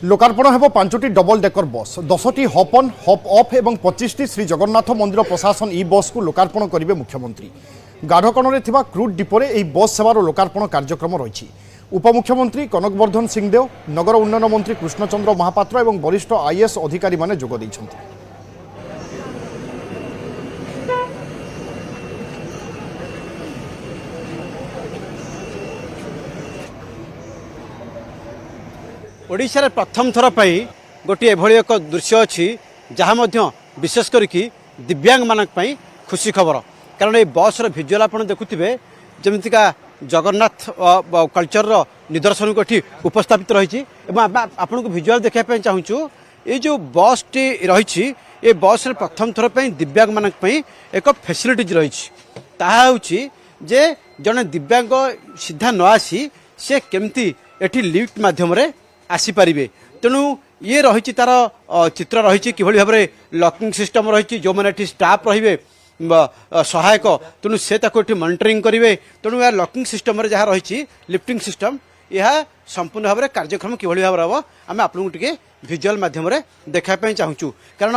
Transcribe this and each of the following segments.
लोकार्पण हेब 5टी double decker bus 10टी हप ऑन हप ऑफ एवं 25टी श्री जगन्नाथ मंदिर प्रशासन ई बस को लोकार्पण करेंगे मुख्यमंत्री। गाढ़कण में क्रूड डिपोरे यह बस सेवार लोकार्पण कार्यक्रम रही। उपमुख्यमंत्री कनकवर्धन सिंहदेव, नगर उन्नयन मंत्री कृष्णचंद्र महापात्र और वरिष्ठ आईएएस अधिकारी माने जोग देइछन्ति। ओडिशा रे प्रथम थर पर गोटे एभली एक दृश्य अच्छी जहाँ विशेष करके दिव्यांग मानक पई खुशी खबर। कारण ये बस भिजुआल आप देखुवे जमीका जगन्नाथ कल्चर निदर्शन को ये उपस्थापित रही। आपन को भिजुआल देखा चाहूँ ये जो बस टी रही ये बस रे प्रथम थर पर दिव्यांग मानक पई एक फैसिलिटीज रही जे जड़े दिव्यांग सीधा न आसी से केमती एठी लिफ्ट माध्यम आसीपारे। तेणु ये रही तार चित्र रही कि भाव में लकिंग सिस्टम रही जो मैंने स्टाफ रे सहायक तेणु से मॉनिटरिंग करेंगे। तेणु यह लकिंग सिस्टम जहाँ रही लिफ्टिंग सिस्टम यह संपूर्ण भाव में कार्यक्रम कि भाव हम आम आपको टे भिजुआल मध्यम देखापी चाहूँ। कारण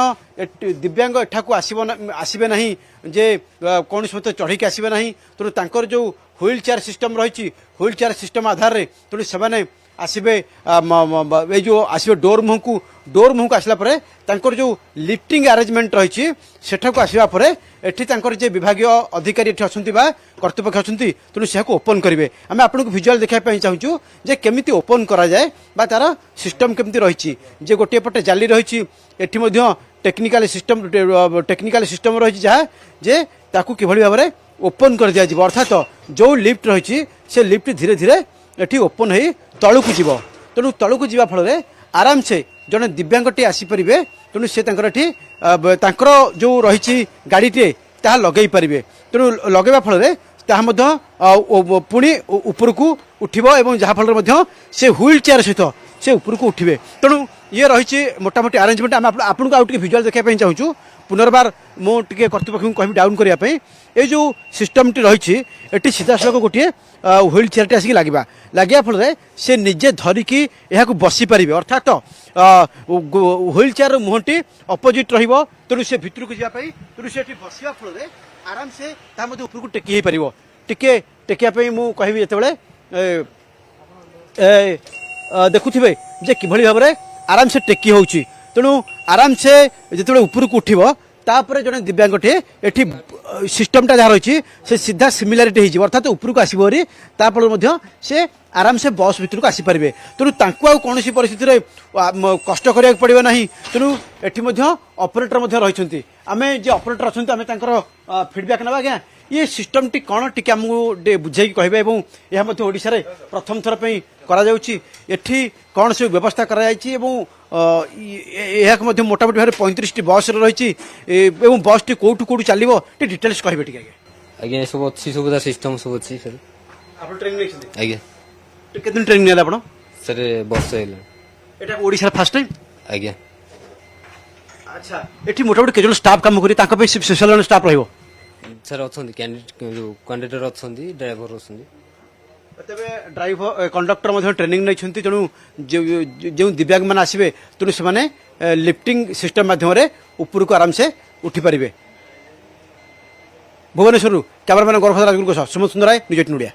दिव्यांग एठाक आसबे ना जे कौन मत चढ़ी आसबे ना। तेणु तंकर जो व्हील चेयर सिस्टम रही व्हील चेयर सिस्टम आधार में तेणु से आसबे ये जो आसबे डोर मुह को आसला परे तांकर जो लिफ्टिंग अरेंजमेंट रही सेठाक आसवा परे एठी तांकर जे विभागीय अधिकारी एठी अछंती बा कर्तृपक्ष अछंती तेणु से ओपन करेंगे। आम आपको भिजुआल देखापी चाहूँ जे केमिति ओपन करा जाए बा तार सिस्टम केमिति रही जे गोटे पटे जाली रही एठी मध्य टेक्निकल सिस्टम रही जहाँ जे ताकू किभली भाव में ओपन कर दिया जिवो। अर्थात जो लिफ्ट रही से लिफ्ट धीरे धीरे एठी ओपन हो तलू जीव। तेणु तलू जीवा फल आराम से जड़े दिव्यांगटी आसीपारे। तेणु से जो रही गाड़ीटे ताहा लगे पारे। तेणु लगेवा फल पुणी ऊपर को उठिब और जहाँ फल से व्हील चेयर सहित से ऊपर को उठे। तेणु ये रही मोटामोटी अरेंजमेंट आम आपको आउ भिजुआल देखापी चाहूँ। पुनर्बार मुझे कर्तृपक्ष कह डाउन करने ये जो सिस्टमटी रही ये सीधा सड़क गोटे व्हील चेयर आसिक लगे फल से निजे धरिकी यहाँ बसी पारे। अर्थात व्हील चेयर मुहटी अपोजिट तेणु से भितर को जावाई तेणु से बसवा फल आराम से ऊपर को टेकी पार टिके टेकियापाई मुझे कहबी जो देखुवे जे किभली भाव में आराम से टेकी हो। तेणु आराम से जो ऊपर को उठिब तापर जड़े दिव्यांगटे एठी सिस्टमटा जहाँ रही से सीधा सिमिलारिटी हो। अर्थात ऊपर को आसबरी तापर से आराम से बस भर को आसीपारे। तेणु कौन परिस्थिति में कष्ट करा पड़े ना। तेणु ये ऑपरेटर रही आम जे ऑपरेटर अच्छा फीडबैक ना आज्ञा ये सिस्टम टी कौन टी आमको बुझे कहबे यह ओडिशा रे प्रथम थर पे करा जाउची एठी कौन सब व्यवस्था करा जाइछि एवं मोटामोटी भाव 35 बस रही बस टी कौटू कौटू चलो टे डिटेल्स कहबे टी आज्ञा सब अच्छी सुविधा सिस्टम सब अच्छी सर। आप ट्रेनिंग लेछथि आज्ञा केते दिन ट्रेनिंग नेला आपण सर बस हेला एटा ओडिशा फर्स्ट टाइम आज्ञा। अच्छा एठी मोटामोटी केजन स्टाफ काम करी ताका पे स्पेशल स्टाफ रहइबो सर अछंती कैंडिडेट अछंती ड्राइवर अछंती तेरे ड्राइवर कंडक्टर ट्रेनिंग नहीं। तेणु जो दिव्यांग मैंने आसबे तेणु से लिफ्टिंग सिस्टम माध्यम ऊपर को आराम से उठी पारे। भुवनेश्वर कैमरामैन गौरव राजगुरु सुमन सुंदर राय, न्यूज 18 ओडिया।